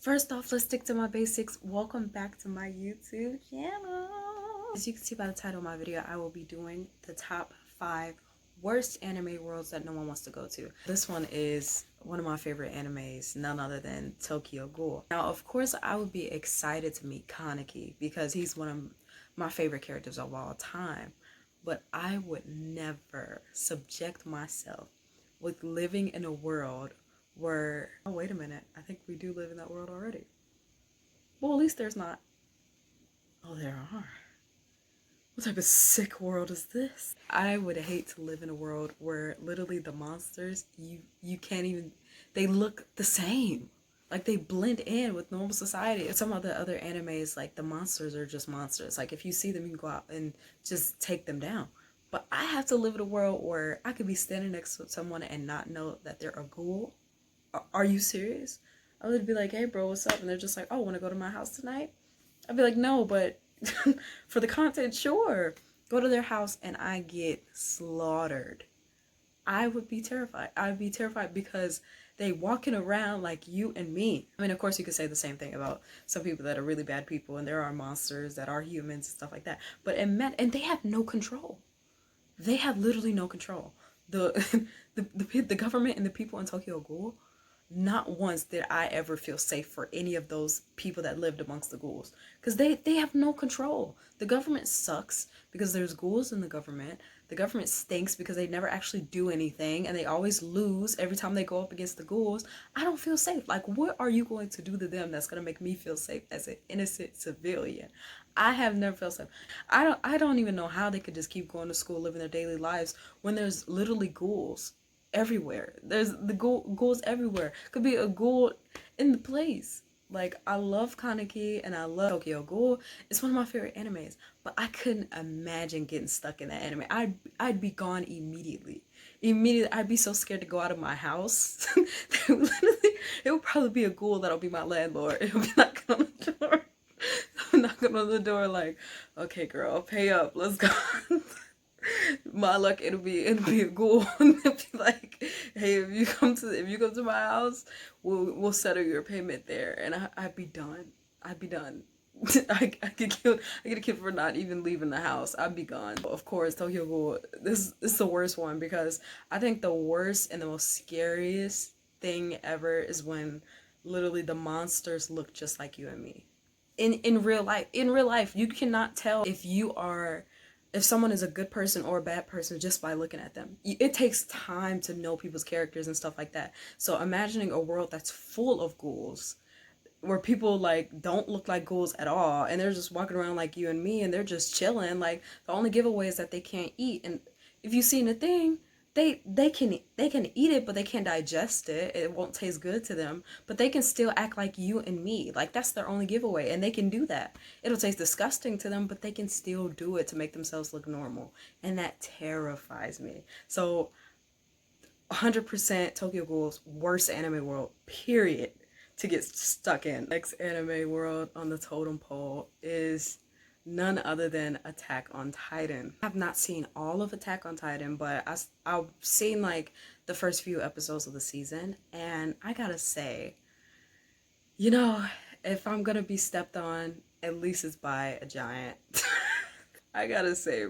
First off, let's stick to my basics. Welcome back to my YouTube channel. As you can see by the title of my video, I will be doing the top 5 worst anime worlds that no one wants to go to. This one is one of my favorite animes, none other than Tokyo Ghoul. Now, of course, I would be excited to meet Kaneki because he's one of my favorite characters of all time. But I would never subject myself with living in a world where, oh wait a minute, I think we do live in that world already. Well, at least there's not. Oh, there are. What type of sick world is this? I would hate to live in a world where literally the monsters, you can't even, they look the same. Like they blend in with normal society. Some of the other animes, like the monsters are just monsters. Like if you see them, you can go out and just take them down. But I have to live in a world where I could be standing next to someone and not know that they're a ghoul. Are you serious? I would be like, hey bro, what's up? And they're just like, oh, want to go to my house tonight? I'd be like, no, but for the content, sure. Go to their house and I get slaughtered. I would be terrified. I would be terrified because they walking around like you and me. I mean, of course you could say the same thing about some people that are really bad people and there are monsters that are humans and stuff like that. But and they have no control. They have literally no control. The government and the people in Tokyo Ghoul, not once did I ever feel safe for any of those people that lived amongst the ghouls. Because they have no control. The government sucks because there's ghouls in the government. The government stinks because they never actually do anything and they always lose every time they go up against the ghouls. I don't feel safe. Like, what are you going to do to them that's going to make me feel safe as an innocent civilian? I have never felt safe. I don't even know how they could just keep going to school, living their daily lives when there's literally ghouls everywhere. There's the ghouls everywhere. Could be a ghoul in the place. Like, I love Kaneki and I love Tokyo Ghoul. It's one of my favorite animes, but I couldn't imagine getting stuck in that anime. I'd be gone immediately. Immediately, I'd be so scared to go out of my house. It would probably be a ghoul that'll be my landlord. It'll be knocking on the door. Knocking on the door like, okay girl, pay up, let's go. My luck, it'll be a ghoul. And it'll be like, hey, if you come to my house, we'll settle your payment there. And I'd be done. I get killed for not even leaving the house. I'd be gone. Of course, Tokyo Ghoul, this is the worst one because I think the worst and the most scariest thing ever is when literally the monsters look just like you and me. In real life, you cannot tell if someone is a good person or a bad person just by looking at them. It takes time to know people's characters and stuff like that. So imagining a world that's full of ghouls where people like don't look like ghouls at all and they're just walking around like you and me and they're just chilling. Like, the only giveaway is that they can't eat, and if you've seen a thing, they can eat it, but they can't digest it. It won't taste good to them, but they can still act like you and me. Like, that's their only giveaway, and they can do that. It'll taste disgusting to them, but they can still do it to make themselves look normal, and that terrifies me. So 100% Tokyo Ghoul's worst anime world, period, to get stuck in. Next anime world on the totem pole is none other than Attack on Titan. I have not seen all of Attack on Titan, but I've seen like the first few episodes of the season, and I gotta say, you know, if I'm gonna be stepped on, at least it's by a giant. I gotta say,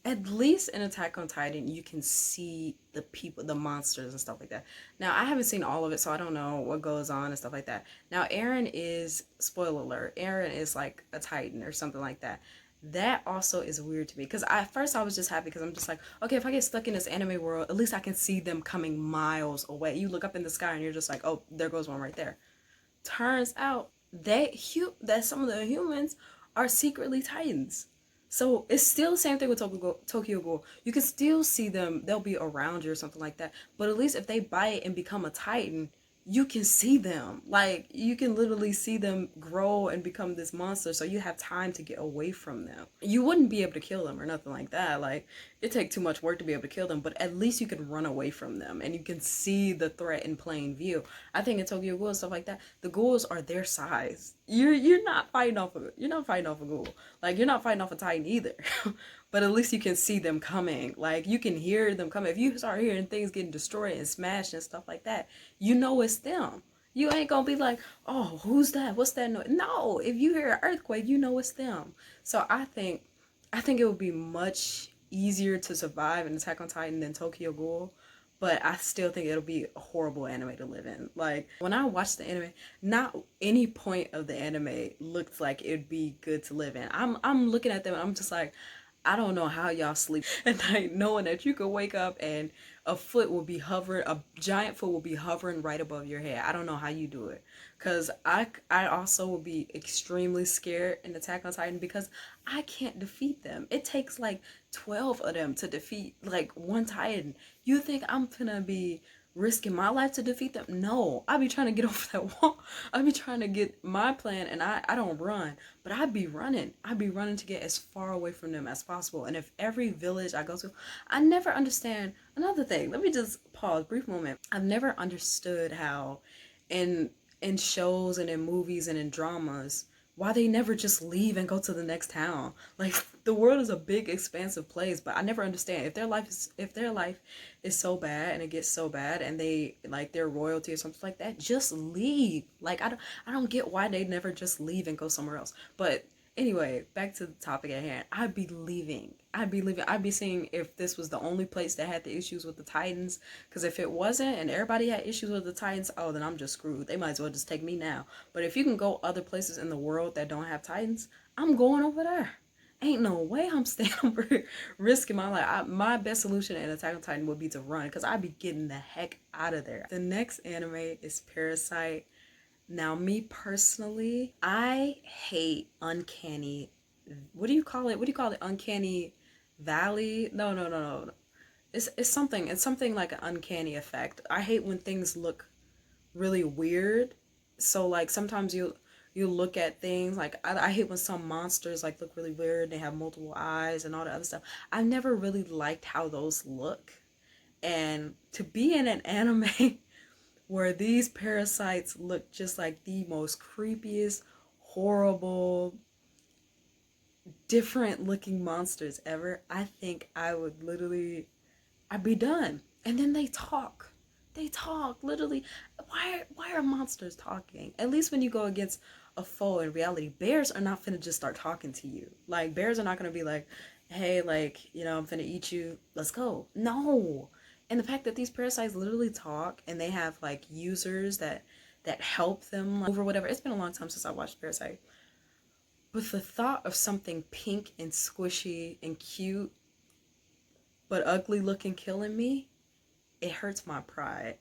at least in Attack on Titan, you can see the people, the monsters and stuff like that. Now, I haven't seen all of it, so I don't know what goes on and stuff like that. Now, Eren is, spoiler alert, Eren is like a Titan or something like that. That also is weird to me, because at first I was just happy because I'm just like, okay, if I get stuck in this anime world, at least I can see them coming miles away. You look up in the sky and you're just like, oh, there goes one right there. Turns out that some of the humans are secretly Titans. So it's still the same thing with Tokyo Ghoul. You can still see them. They'll be around you or something like that. But at least if they bite and become a Titan, you can see them. Like, you can literally see them grow and become this monster, so you have time to get away from them. You wouldn't be able to kill them or nothing like that. Like, it takes too much work to be able to kill them, but at least you can run away from them and you can see the threat in plain view. I think in Tokyo Ghoul and stuff like that, the ghouls are their size. You're not fighting off a ghoul. Like, you're not fighting off a Titan either. But at least you can see them coming. Like, you can hear them coming. If you start hearing things getting destroyed and smashed and stuff like that, you know it's them. You ain't gonna be like, oh, who's that? What's that noise? No, if you hear an earthquake, you know it's them. So I think it would be much easier to survive in Attack on Titan than Tokyo Ghoul. But I still think it'll be a horrible anime to live in. Like, when I watched the anime, not any point of the anime looked like it'd be good to live in. I'm looking at them and I'm just like, I don't know how y'all sleep at night knowing that you could wake up and a foot will be hovering, a giant foot will be hovering right above your head. I don't know how you do it. Because I also will be extremely scared in Attack on Titan because I can't defeat them. It takes like 12 of them to defeat like one Titan. You think I'm gonna be risking my life to defeat them? No, I be trying to get over that wall. I be trying to get my plan, and I don't run, but I be running. I be running to get as far away from them as possible. And if every village I go to, I never understand another thing. Let me just pause, brief moment. I've never understood how in shows and in movies and in dramas why they never just leave and go to the next town. Like, the world is a big expansive place, but I never understand if their life is so bad and it gets so bad and they like their royalty or something like that, just leave. Like, I don't get why they never just leave and go somewhere else. But anyway, back to the topic at hand. I'd be leaving. I'd be seeing if this was the only place that had the issues with the Titans. Because if it wasn't and everybody had issues with the Titans, oh, then I'm just screwed. They might as well just take me now. But if you can go other places in the world that don't have Titans, I'm going over there. Ain't no way I'm staying over here risking my life. My best solution in Attack on Titan would be to run because I'd be getting the heck out of there. The next anime is Parasite. Now, me personally, I hate uncanny. What do you call it? What do you call it? Uncanny valley? No. It's something. It's something like an uncanny effect. I hate when things look really weird. So like sometimes you look at things like I hate when some monsters like look really weird. They have multiple eyes and all the other stuff. I've never really liked how those look. And to be in an anime where these parasites look just like the most creepiest, horrible, different looking monsters ever, I think I'd be done. And then they talk. They talk, literally. Why are monsters talking? At least when you go against a foe in reality, bears are not finna just start talking to you. Like, bears are not gonna be like, hey, like, I'm finna eat you. Let's go. No. And the fact that these parasites literally talk and they have like users that help them like, over whatever. It's been a long time since I watched Parasite. But the thought of something pink and squishy and cute but ugly looking killing me, it hurts my pride.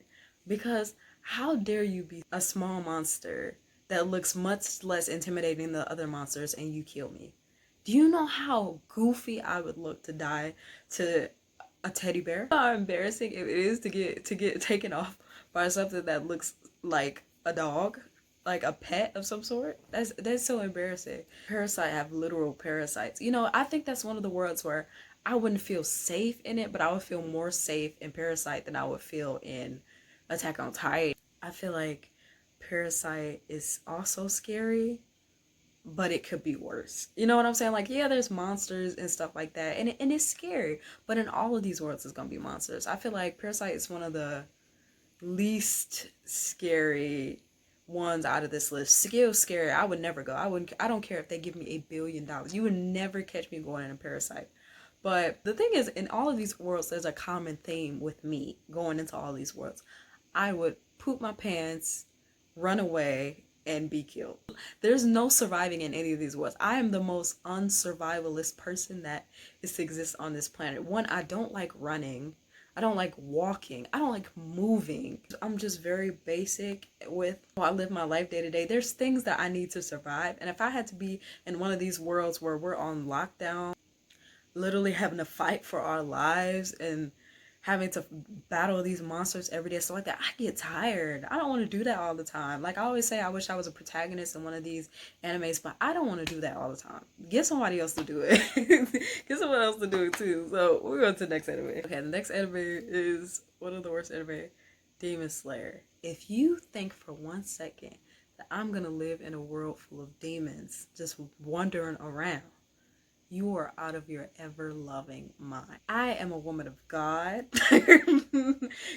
Because how dare you be a small monster that looks much less intimidating than the other monsters and you kill me? Do you know how goofy I would look to die to a teddy bear? How embarrassing it is to get taken off by something that looks like a dog, like a pet of some sort. That's so embarrassing. Parasite have literal parasites. I think that's one of the worlds where I wouldn't feel safe in it, but I would feel more safe in Parasite than I would feel in Attack on Titan. I feel like Parasite is also scary, but it could be worse. You know what I'm saying? Like, yeah, there's monsters and stuff like that, and it's scary. But in all of these worlds, it's gonna be monsters. I feel like Parasite is one of the least scary ones out of this list. Still scary. I would never go. I don't care if they give me $1 billion. You would never catch me going in a Parasite. But the thing is, in all of these worlds, there's a common theme with me going into all these worlds. I would poop my pants, run away, and be killed. There's no surviving in any of these worlds. I am the most unsurvivalist person that is to exist on this planet. One, I don't like running. I don't like walking. I don't like moving. I'm just very basic with how I live my life day to day. There's things that I need to survive. And if I had to be in one of these worlds where we're on lockdown, literally having to fight for our lives and having to battle these monsters every day, stuff like that, I get tired. I don't want to do that all the time. Like I always say, I wish I was a protagonist in one of these animes, but I don't want to do that all the time. Get somebody else to do it. Get someone else to do it too. So we're going to the next anime. Okay, the next anime is one of the worst anime, Demon Slayer. If you think for 1 second that I'm going to live in a world full of demons just wandering around, you are out of your ever-loving mind. I am a woman of God.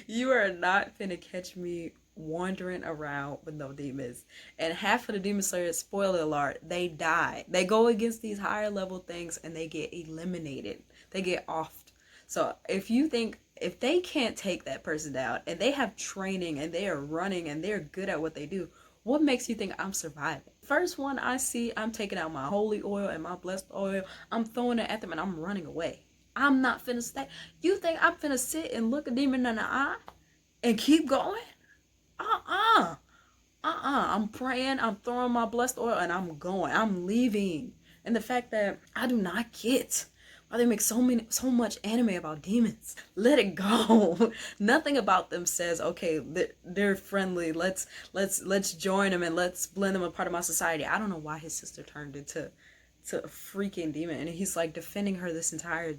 You are not finna catch me wandering around with no demons. And half of the demon slayers, spoiler alert, they die. They go against these higher level things and they get eliminated. They get offed. So if you think, if they can't take that person down and they have training and they are running and they're good at what they do, what makes you think I'm surviving? First one I see, I'm taking out my holy oil and my blessed oil. I'm throwing it at them and I'm running away. I'm not finna stay. You think I'm finna sit and look a demon in the eye and keep going? I'm praying, I'm throwing my blessed oil, and I'm going. I'm leaving. And the fact that I do not get why they make so much anime about demons. Let it go. Nothing about them says, okay, they're friendly. Let's join them and let's blend them a part of my society. I don't know why his sister turned into a freaking demon, and he's like defending her this entire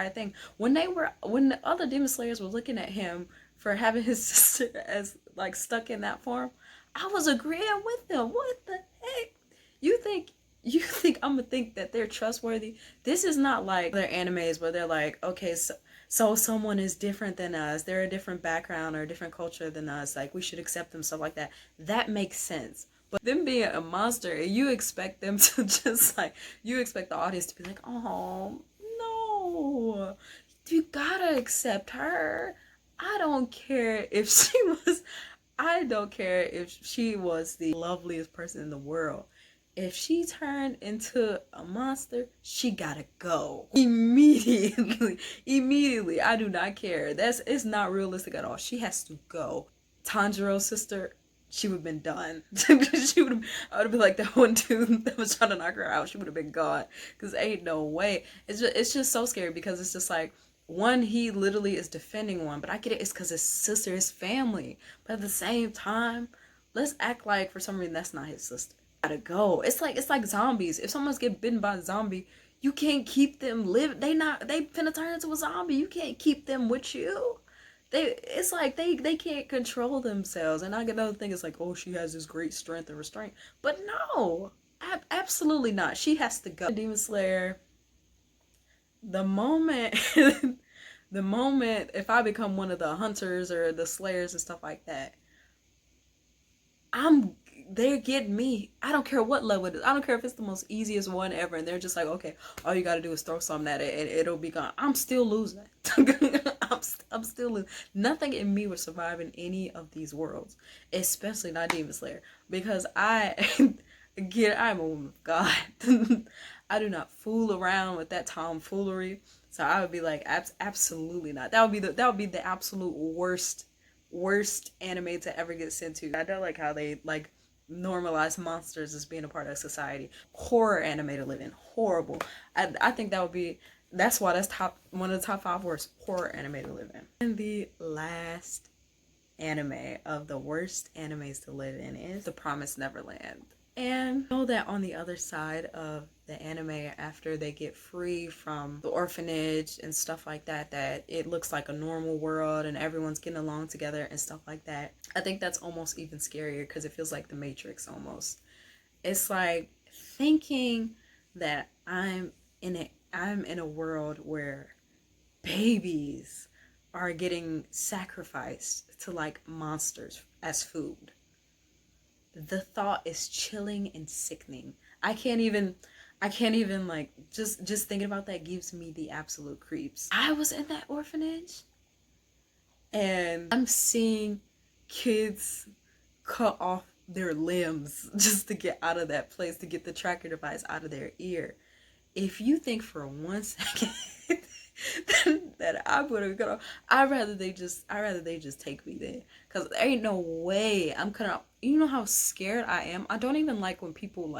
thing. When the other demon slayers were looking at him for having his sister as like stuck in that form, I was agreeing with them. What the heck? You think I'm gonna think that they're trustworthy? This is not like their animes where they're like, okay, so someone is different than us, they're a different background or a different culture than us, like we should accept them, stuff like that. That makes sense. But them being a monster, and you expect them to just like, you expect the audience to be like, oh no, you gotta accept her. I don't care if she was the loveliest person in the world. If she turned into a monster, she gotta go immediately. Immediately. I do not care. It's not realistic at all. She has to go. Tanjiro's sister, she would have been done. I would have been like that one dude that was trying to knock her out. She would have been gone. Because ain't no way. It's just so scary, because it's just like, one, he literally is defending one, but I get it, it's because his sister, his family. But at the same time, let's act like for some reason that's not his sister. Gotta go. It's like zombies. If someone's get bitten by a zombie, you can't keep them live. They finna turn into a zombie. You can't keep them with you. It's like they can't control themselves. And I get another thing, it's like, oh, she has this great strength and restraint. But no, absolutely not. She has to go. Demon Slayer, the moment if I become one of the hunters or the slayers and stuff like that, they're getting me. I don't care what level it is. I don't care if it's the most easiest one ever and they're just like, okay, all you gotta do is throw something at it and it'll be gone. I'm still losing. I'm still losing. Nothing in me would survive in any of these worlds, especially not Demon Slayer, because I'm a woman of God. I do not fool around with that tomfoolery. So I would be like, absolutely not. That would be the absolute worst anime to ever get sent to. I don't like how they like normalize monsters as being a part of society. Horror anime to live in. Horrible. I think that's why that's one of the top 5 worst horror anime to live in. And the last anime of the worst animes to live in is The Promised Neverland. And I know that on the other side of the anime, after they get free from the orphanage and stuff like that, that it looks like a normal world and everyone's getting along together and stuff like that. I think that's almost even scarier, because it feels like the Matrix almost. It's like thinking that I'm in a world where babies are getting sacrificed to like monsters as food. The thought is chilling and sickening. I can't even like, just thinking about that gives me the absolute creeps. I was in that orphanage and I'm seeing kids cut off their limbs just to get out of that place, to get the tracker device out of their ear. If you think for 1 second that I would have gone, I'd rather they just take me there, because there ain't no way I'm gonna. You know how scared I am. I don't even like when people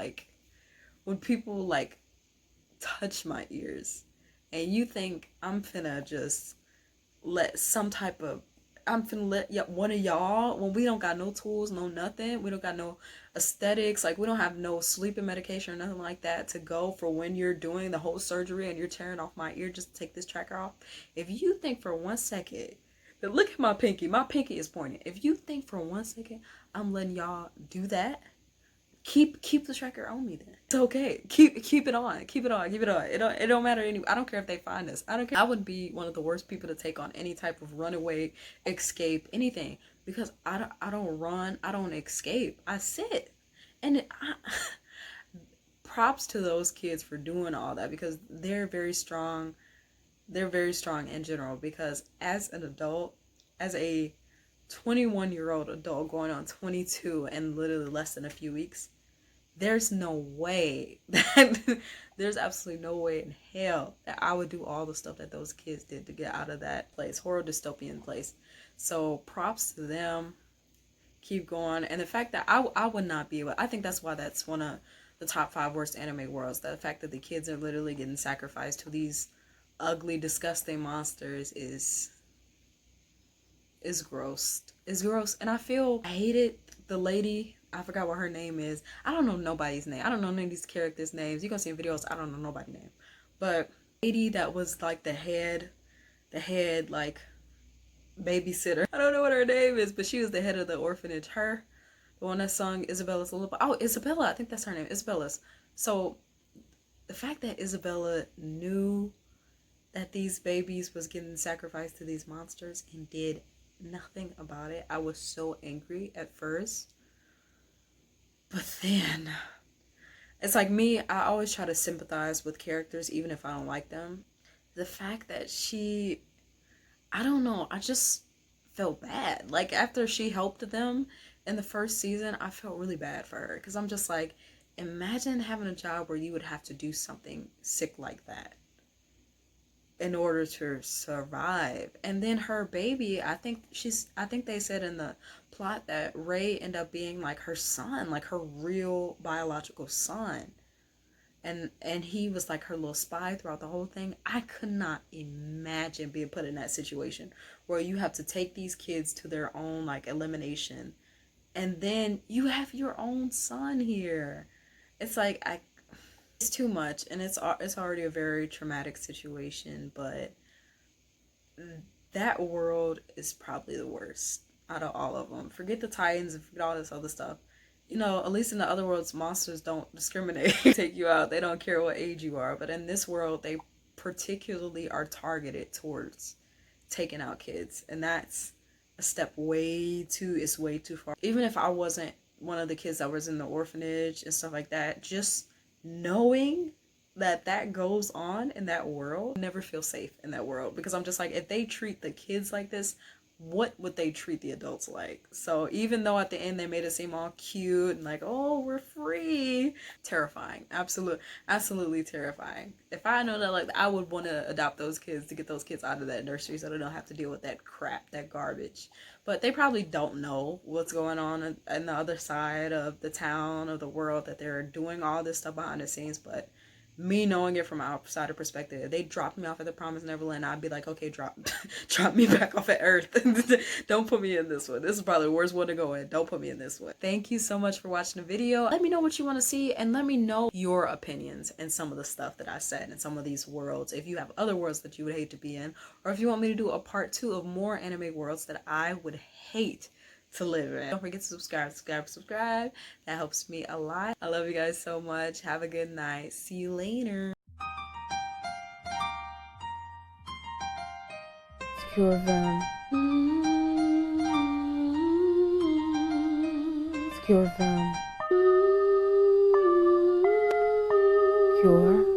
touch my ears, and you think I'm finna just let one of y'all, when we don't got no tools, no nothing, we don't got no aesthetics, like we don't have no sleeping medication or nothing like that to go for when you're doing the whole surgery and you're tearing off my ear just to take this tracker off. If you think for 1 second that, look at my pinky is pointing. If you think for 1 second I'm letting y'all do that, keep the tracker on me then. It's okay. Keep it on. It don't matter anyway. I don't care if they find us. I don't care. I would be one of the worst people to take on any type of runaway, escape, anything. because I don't run, I don't escape, I sit. And props to those kids for doing all that, because they're very strong. They're very strong in general, because as an adult, as a 21-year-old adult going on 22 in literally less than a few weeks, there's no way that there's absolutely no way in hell that I would do all the stuff that those kids did to get out of that place, horror dystopian place. So props to them. Keep going. And the fact that I would not be able, I think that's why that's one of the top 5 worst anime worlds. The fact that the kids are literally getting sacrificed to these ugly, disgusting monsters is gross. It's gross. And I hated the lady. I forgot what her name is. I don't know nobody's name. I don't know none of these characters' names. You're gonna see videos, I don't know nobody's name. But lady that was like the head like babysitter. I don't know what her name is, but she was the head of the orphanage. Her, the one that sung Isabella's Lullaby. Oh, Isabella, I think that's her name. Isabella's. So the fact that Isabella knew that these babies was getting sacrificed to these monsters and did nothing about it, I was so angry at first. But then, it's like me, I always try to sympathize with characters even if I don't like them. The fact that I don't know, I just felt bad. Like, after she helped them in the first season, I felt really bad for her. Because I'm just like, imagine having a job where you would have to do something sick like that in order to survive. And then her baby, I think they said in the plot that Ray ended up being like her son, like her real biological son. And he was like her little spy throughout the whole thing. I could not imagine being put in that situation where you have to take these kids to their own like elimination, and then you have your own son here. It's like, it's too much, and it's already a very traumatic situation. But that world is probably the worst out of all of them. Forget the Titans and forget all this other stuff. You know, at least in the other worlds, monsters don't discriminate. Take you out. They don't care what age you are. But in this world, they particularly are targeted towards taking out kids. And that's a step way too far. Even if I wasn't one of the kids that was in the orphanage and stuff like that, just knowing that goes on in that world, I never feel safe in that world. Because I'm just like, if they treat the kids like this, what would they treat the adults like? So even though at the end they made it seem all cute and like, oh, we're free, terrifying. Absolutely terrifying. If I know that, like, I would want to adopt those kids to get those kids out of that nursery so they don't have to deal with that crap, that garbage. But they probably don't know what's going on the other side of the town, of the world, that they're doing all this stuff behind the scenes. But me knowing it from an outsider perspective, if they dropped me off at the Promised Neverland, I'd be like, okay, drop me back off at Earth. Don't put me in this one. This is probably the worst one to go in. Don't put me in this one. Thank you so much for watching the video. Let me know what you want to see, and let me know your opinions and some of the stuff that I said in some of these worlds. If you have other worlds that you would hate to be in, or if you want me to do a part 2 of more anime worlds that I would hate to live in. Don't forget to subscribe. That helps me a lot. I love you guys so much. Have a good night. See you later. Secure them. Secure them. Cure.